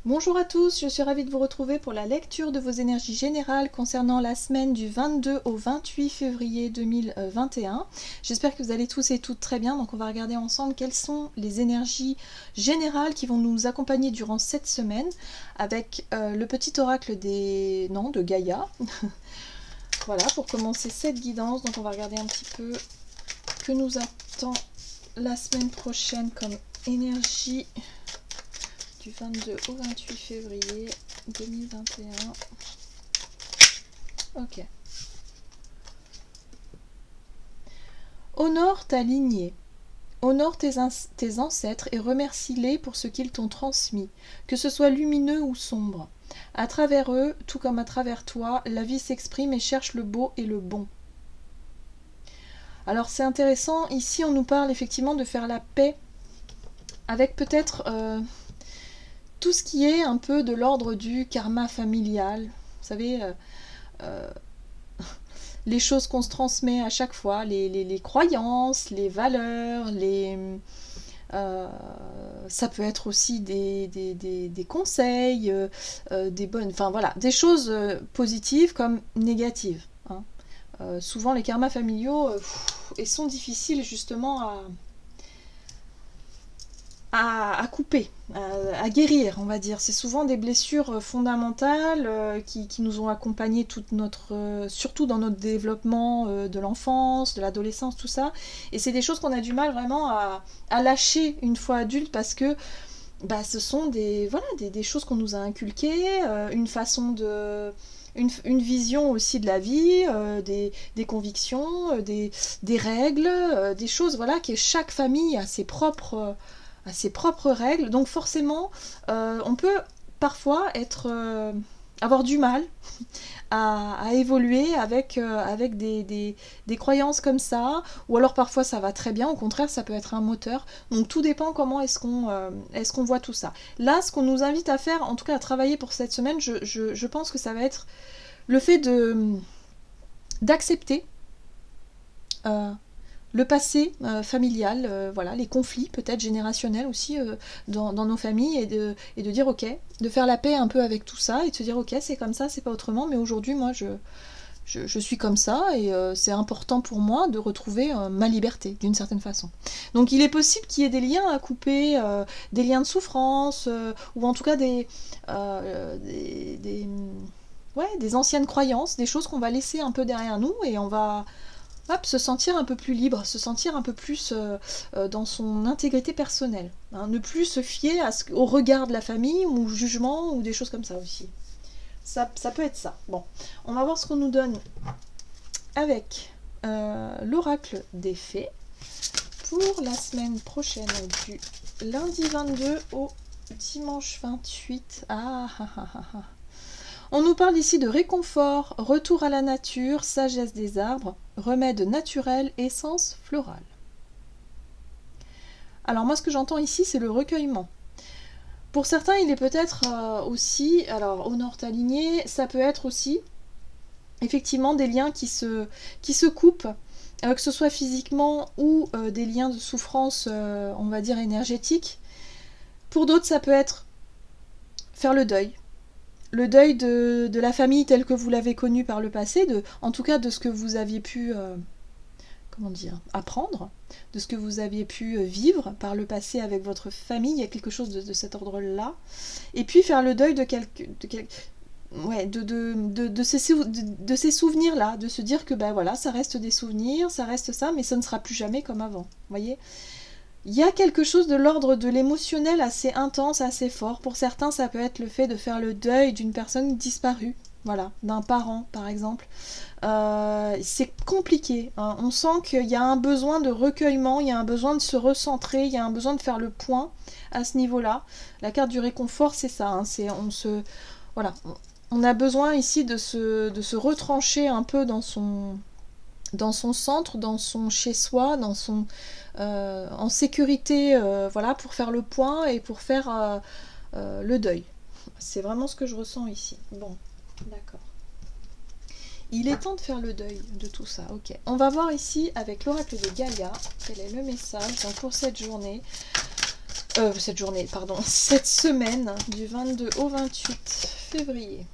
Bonjour à tous, je suis ravie de vous retrouver pour la lecture de vos énergies générales concernant la semaine du 22 au 28 février 2021. J'espère que vous allez tous et toutes très bien, donc on va regarder ensemble quelles sont les énergies générales qui vont nous accompagner durant cette semaine avec le petit oracle de Gaïa. Voilà, pour commencer cette guidance, donc on va regarder un petit peu que nous attend la semaine prochaine comme énergie du 22 au 28 février 2021. Ok. Honore ta lignée. Honore tes ancêtres et remercie-les pour ce qu'ils t'ont transmis, que ce soit lumineux ou sombre. À travers eux, tout comme à travers toi, la vie s'exprime et cherche le beau et le bon. Alors c'est intéressant, ici on nous parle effectivement de faire la paix avec peut-être tout ce qui est un peu de l'ordre du karma familial. Vous savez, les choses qu'on se transmet à chaque fois, les croyances, les valeurs, ça peut être aussi des conseils, des bonnes, enfin voilà, des choses positives comme négatives. Hein. Souvent les karmas familiaux ils sont difficiles justement à couper, à guérir, on va dire. C'est souvent des blessures fondamentales qui nous ont accompagnés toute notre, surtout dans notre développement de l'enfance, de l'adolescence, tout ça. Et c'est des choses qu'on a du mal vraiment à lâcher une fois adulte parce que ce sont des choses qu'on nous a inculquées, une façon de... Une vision aussi de la vie, des convictions, des règles, des choses voilà, que chaque famille a ses propres règles. Donc forcément, on peut parfois avoir du mal à évoluer avec des croyances comme ça, ou alors parfois ça va très bien, au contraire ça peut être un moteur. Donc tout dépend comment est-ce qu'on voit tout ça. Là, ce qu'on nous invite à faire, en tout cas à travailler pour cette semaine, je pense que ça va être le fait d'accepter le passé familial, voilà, les conflits peut-être générationnels aussi dans nos familles et de dire ok, de faire la paix un peu avec tout ça et de se dire ok, c'est comme ça, c'est pas autrement, mais aujourd'hui moi je suis comme ça et c'est important pour moi de retrouver ma liberté d'une certaine façon. Donc il est possible qu'il y ait des liens à couper, des liens de souffrance ou en tout cas des anciennes croyances, des choses qu'on va laisser un peu derrière nous et on va se sentir un peu plus libre, se sentir un peu plus dans son intégrité personnelle. Hein, ne plus se fier au regard de la famille ou au jugement ou des choses comme ça aussi. Ça peut être ça. Bon, on va voir ce qu'on nous donne avec l'oracle des fées pour la semaine prochaine du lundi 22 au dimanche 28. On nous parle ici de réconfort, retour à la nature, sagesse des arbres, remède naturel, essence florale. Alors moi ce que j'entends ici c'est le recueillement. Pour certains il est peut-être aussi, alors honore ta lignée, ça peut être aussi effectivement des liens qui se coupent, que ce soit physiquement ou des liens de souffrance on va dire énergétique. Pour d'autres ça peut être faire le deuil de la famille telle que vous l'avez connue par le passé, en tout cas de ce que vous aviez pu apprendre, de ce que vous aviez pu vivre par le passé avec votre famille, il y a quelque chose de cet ordre-là. Et puis faire le deuil de ces souvenirs-là, de se dire que voilà, ça reste des souvenirs, ça reste ça, mais ça ne sera plus jamais comme avant. Vous voyez ? Il y a quelque chose de l'ordre de l'émotionnel assez intense, assez fort. Pour certains, ça peut être le fait de faire le deuil d'une personne disparue, voilà, d'un parent par exemple. C'est compliqué, hein. On sent qu'il y a un besoin de recueillement, il y a un besoin de se recentrer, il y a un besoin de faire le point à ce niveau-là. La carte du réconfort, c'est ça, hein. On a besoin ici de se retrancher un peu dans son centre, dans son chez-soi, en sécurité, voilà, pour faire le point et pour faire le deuil. C'est vraiment ce que je ressens ici. Bon, d'accord. Il est temps de faire le deuil de tout ça, ok. On va voir ici avec l'oracle de Gaïa, quel est le message donc pour cette journée Cette journée, pardon, cette semaine du 22 au 28 février.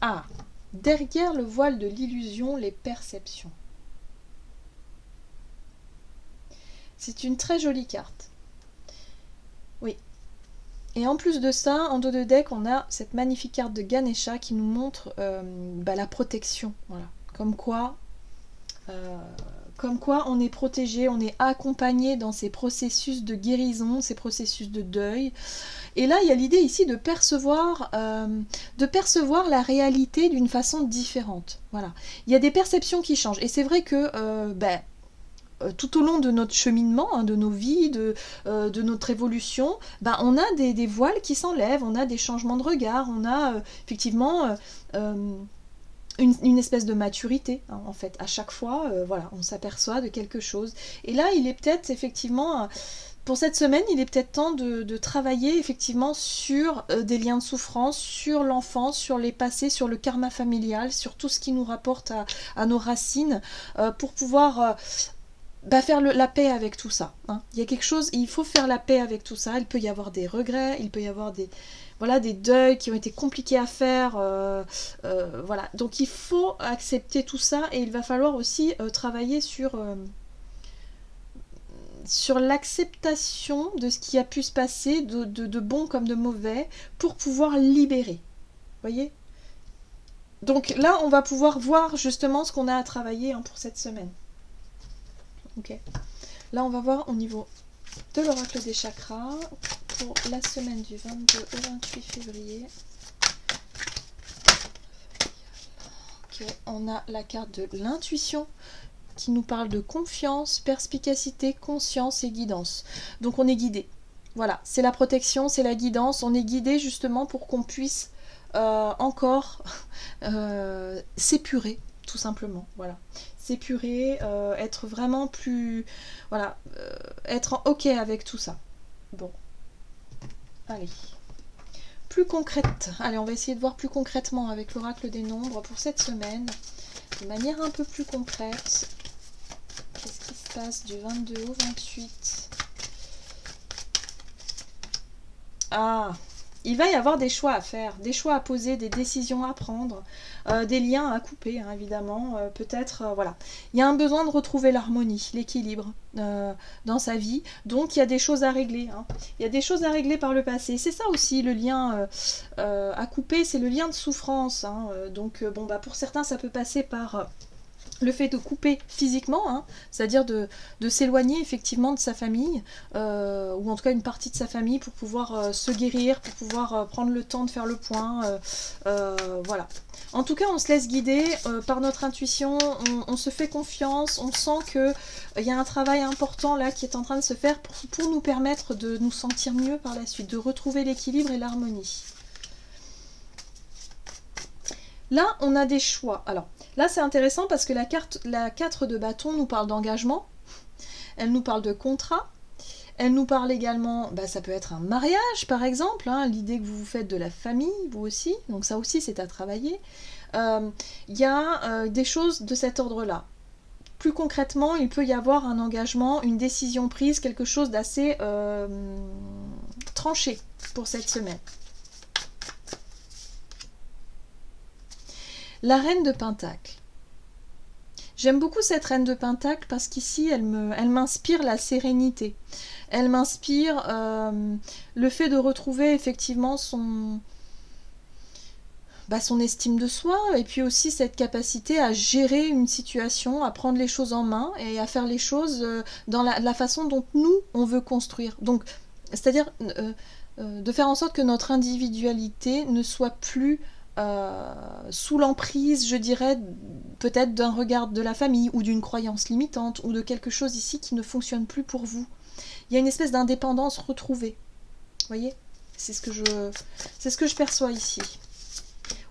Ah, derrière le voile de l'illusion, les perceptions. C'est une très jolie carte. Oui. Et en plus de ça, en dos de deck, on a cette magnifique carte de Ganesha qui nous montre la protection. Voilà. Comme quoi on est protégé, on est accompagné dans ces processus de guérison, ces processus de deuil. Et là, il y a l'idée ici de percevoir la réalité d'une façon différente. Voilà. Il y a des perceptions qui changent. Et c'est vrai que tout au long de notre cheminement, hein, de nos vies, de notre évolution, on a des voiles qui s'enlèvent, on a des changements de regard, on a effectivement une espèce de maturité, hein, en fait. À chaque fois, voilà, on s'aperçoit de quelque chose. Et là, il est peut-être effectivement... Pour cette semaine, il est peut-être temps de travailler effectivement sur des liens de souffrance, sur l'enfance, sur les passés, sur le karma familial, sur tout ce qui nous rapporte à nos racines, pour pouvoir faire la paix avec tout ça. Hein. Il y a quelque chose, il faut faire la paix avec tout ça. Il peut y avoir des regrets, il peut y avoir des deuils qui ont été compliqués à faire. Voilà. Donc il faut accepter tout ça et il va falloir aussi travailler sur l'acceptation de ce qui a pu se passer, de bon comme de mauvais, pour pouvoir libérer. Voyez ? Donc là, on va pouvoir voir justement ce qu'on a à travailler, hein, pour cette semaine. Ok. Là, on va voir au niveau de l'oracle des chakras pour la semaine du 22 au 28 février. Ok. On a la carte de l'intuition qui nous parle de confiance, perspicacité, conscience et guidance. Donc on est guidé. Voilà, c'est la protection, c'est la guidance. On est guidé justement pour qu'on puisse encore s'épurer, tout simplement. Voilà, s'épurer, être vraiment plus... Voilà, être en OK avec tout ça. Bon, allez. Plus concrète. Allez, on va essayer de voir plus concrètement avec l'oracle des nombres pour cette semaine. De manière un peu plus concrète. Qu'est-ce qui se passe du 22 au 28? Ah, il va y avoir des choix à faire, des choix à poser, des décisions à prendre, des liens à couper, hein, évidemment. Peut-être, voilà. Il y a un besoin de retrouver l'harmonie, l'équilibre dans sa vie. Donc, il y a des choses à régler. Hein. Il y a des choses à régler par le passé. C'est ça aussi, le lien à couper, c'est le lien de souffrance. Hein. Donc, pour certains, ça peut passer par... le fait de couper physiquement, hein, c'est-à-dire de s'éloigner effectivement de sa famille, ou en tout cas une partie de sa famille pour pouvoir se guérir, pour pouvoir prendre le temps de faire le point. Voilà. En tout cas, on se laisse guider par notre intuition, on se fait confiance, on sent qu'il y a un travail important là qui est en train de se faire pour nous permettre de nous sentir mieux par la suite, de retrouver l'équilibre et l'harmonie. Là, on a des choix. Alors, là, c'est intéressant parce que la 4 de bâton nous parle d'engagement, elle nous parle de contrat, elle nous parle également, ça peut être un mariage, par exemple, hein, l'idée que vous vous faites de la famille, vous aussi, donc ça aussi, c'est à travailler. Il y a des choses de cet ordre-là. Plus concrètement, il peut y avoir un engagement, une décision prise, quelque chose d'assez tranché pour cette semaine. La reine de Pentacle. J'aime beaucoup cette reine de Pentacle parce qu'ici, elle m'inspire la sérénité. Elle m'inspire le fait de retrouver effectivement son estime de soi et puis aussi cette capacité à gérer une situation, à prendre les choses en main et à faire les choses dans la façon dont nous, on veut construire. Donc, c'est-à-dire de faire en sorte que notre individualité ne soit plus... sous l'emprise, je dirais, peut-être d'un regard de la famille ou d'une croyance limitante ou de quelque chose ici qui ne fonctionne plus pour vous. Il y a une espèce d'indépendance retrouvée. Vous voyez ? C'est ce que je perçois ici.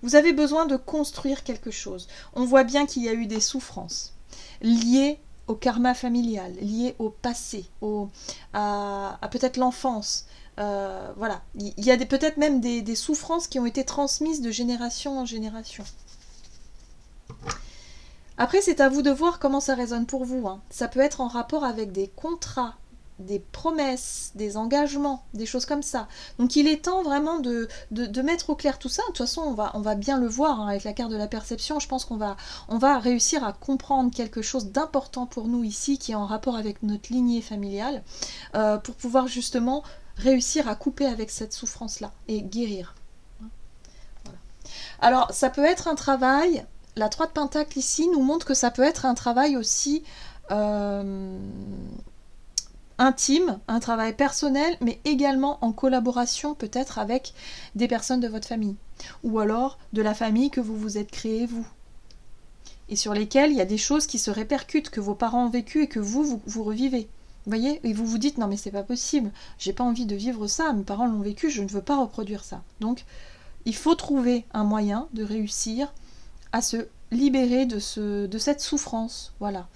Vous avez besoin de construire quelque chose. On voit bien qu'il y a eu des souffrances liées au karma familial, liées au passé, à peut-être l'enfance. Voilà, il y a peut-être même des souffrances qui ont été transmises de génération en génération. Après, c'est à vous de voir comment ça résonne pour vous. Hein. Ça peut être en rapport avec des contrats des promesses, des engagements, des choses comme ça. Donc il est temps vraiment de mettre au clair tout ça. De toute façon, on va bien le voir hein, avec la carte de la perception. Je pense qu'on va réussir à comprendre quelque chose d'important pour nous ici, qui est en rapport avec notre lignée familiale, pour pouvoir justement réussir à couper avec cette souffrance-là et guérir. Voilà. Alors, ça peut être un travail, la 3 de Pentacle ici nous montre que ça peut être un travail aussi intime, un travail personnel, mais également en collaboration peut-être avec des personnes de votre famille, ou alors de la famille que vous vous êtes créée vous, et sur lesquelles il y a des choses qui se répercutent, que vos parents ont vécu et que vous revivez. Vous voyez, et vous vous dites non mais c'est pas possible, j'ai pas envie de vivre ça, mes parents l'ont vécu, je ne veux pas reproduire ça. Donc il faut trouver un moyen de réussir à se libérer de cette souffrance. Voilà.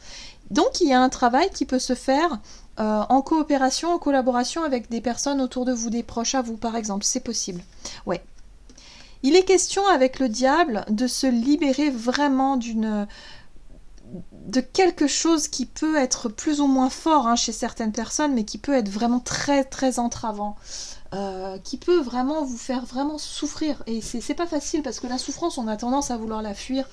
Donc il y a un travail qui peut se faire en coopération, en collaboration avec des personnes autour de vous, des proches à vous par exemple, c'est possible. Ouais. Il est question avec le diable de se libérer vraiment de quelque chose qui peut être plus ou moins fort hein, chez certaines personnes, mais qui peut être vraiment très très entravant. Qui peut vraiment vous faire vraiment souffrir. Et c'est pas facile parce que la souffrance, on a tendance à vouloir la fuir.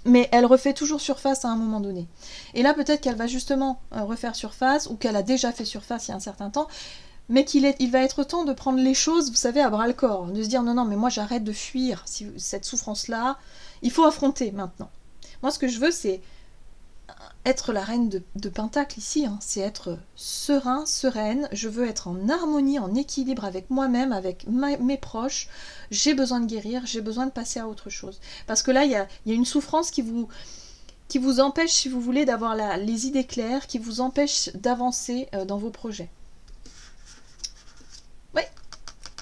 Mais elle refait toujours surface à un moment donné. Et là, peut-être qu'elle va justement refaire surface, ou qu'elle a déjà fait surface il y a un certain temps, mais il va être temps de prendre les choses, vous savez, à bras-le-corps, de se dire non, mais moi j'arrête de fuir cette souffrance-là, il faut affronter maintenant. Moi, ce que je veux, c'est être la reine de Pentacle ici, hein, c'est être serein, sereine, je veux être en harmonie, en équilibre avec moi-même, avec mes proches, j'ai besoin de guérir, j'ai besoin de passer à autre chose. Parce que là, il y a une souffrance qui vous empêche, si vous voulez, d'avoir les idées claires, qui vous empêche d'avancer dans vos projets. Ouais.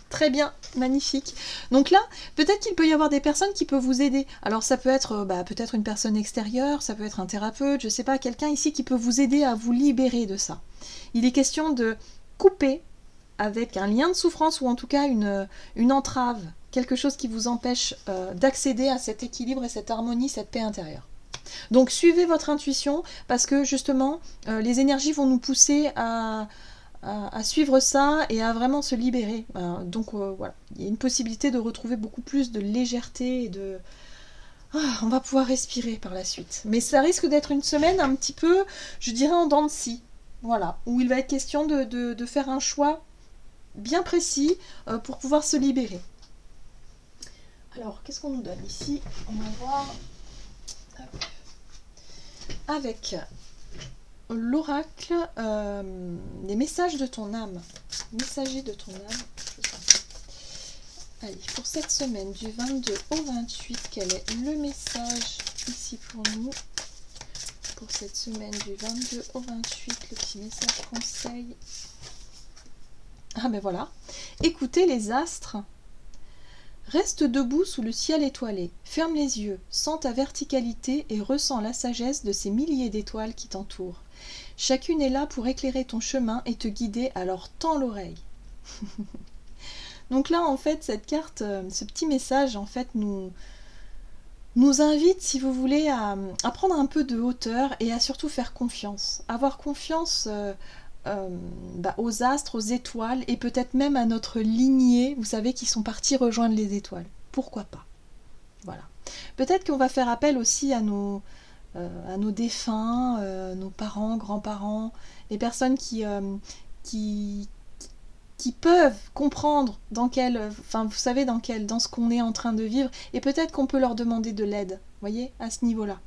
Très bien, magnifique. Donc là, peut-être qu'il peut y avoir des personnes qui peuvent vous aider. Alors ça peut être peut-être une personne extérieure, ça peut être un thérapeute, je sais pas, quelqu'un ici qui peut vous aider à vous libérer de ça. Il est question de couper avec un lien de souffrance ou en tout cas une entrave, quelque chose qui vous empêche d'accéder à cet équilibre et cette harmonie, cette paix intérieure. Donc suivez votre intuition parce que justement, les énergies vont nous pousser à suivre ça et à vraiment se libérer. Donc voilà, il y a une possibilité de retrouver beaucoup plus de légèreté et de... on va pouvoir respirer par la suite. Mais ça risque d'être une semaine un petit peu, je dirais, en dents de scie. Voilà, où il va être question de faire un choix bien précis pour pouvoir se libérer. Alors, qu'est-ce qu'on nous donne ici? On va voir... Avec... l'oracle, les messages de ton âme. Messager de ton âme. Allez, pour cette semaine du 22 au 28, quel est le message ici pour nous? Pour cette semaine du 22 au 28, le petit message conseil. Ah ben voilà. Écoutez les astres. Reste debout sous le ciel étoilé, ferme les yeux, sens ta verticalité et ressens la sagesse de ces milliers d'étoiles qui t'entourent. Chacune est là pour éclairer ton chemin et te guider, alors tends l'oreille. Donc là, en fait, cette carte, ce petit message, en fait, nous invite, si vous voulez, à prendre un peu de hauteur et à surtout faire confiance. Avoir confiance aux astres, aux étoiles et peut-être même à notre lignée, vous savez, qui sont partis rejoindre les étoiles. Pourquoi pas? Voilà. Peut-être qu'on va faire appel aussi à nos défunts, nos parents, grands-parents, les personnes qui peuvent comprendre dans ce qu'on est en train de vivre, et peut-être qu'on peut leur demander de l'aide, voyez, à ce niveau-là.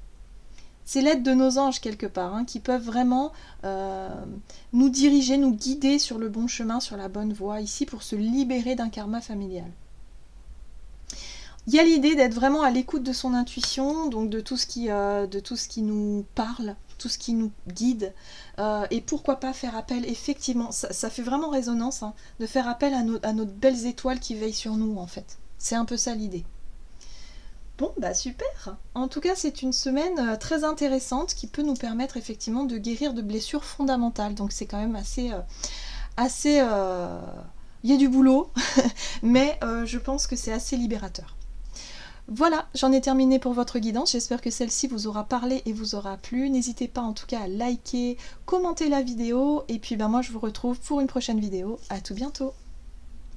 C'est l'aide de nos anges quelque part, hein, qui peuvent vraiment nous diriger, nous guider sur le bon chemin, sur la bonne voie, ici pour se libérer d'un karma familial. Il y a l'idée d'être vraiment à l'écoute de son intuition, donc de tout ce qui nous parle, tout ce qui nous guide, et pourquoi pas faire appel, effectivement, ça fait vraiment résonance, hein, de faire appel à nos belles étoiles qui veillent sur nous, en fait. C'est un peu ça l'idée. Bon, bah super. En tout cas, c'est une semaine très intéressante qui peut nous permettre effectivement de guérir de blessures fondamentales. Donc c'est quand même assez... Il y a du boulot, mais je pense que c'est assez libérateur. Voilà, j'en ai terminé pour votre guidance. J'espère que celle-ci vous aura parlé et vous aura plu. N'hésitez pas en tout cas à liker, commenter la vidéo. Et puis moi je vous retrouve pour une prochaine vidéo. À tout bientôt.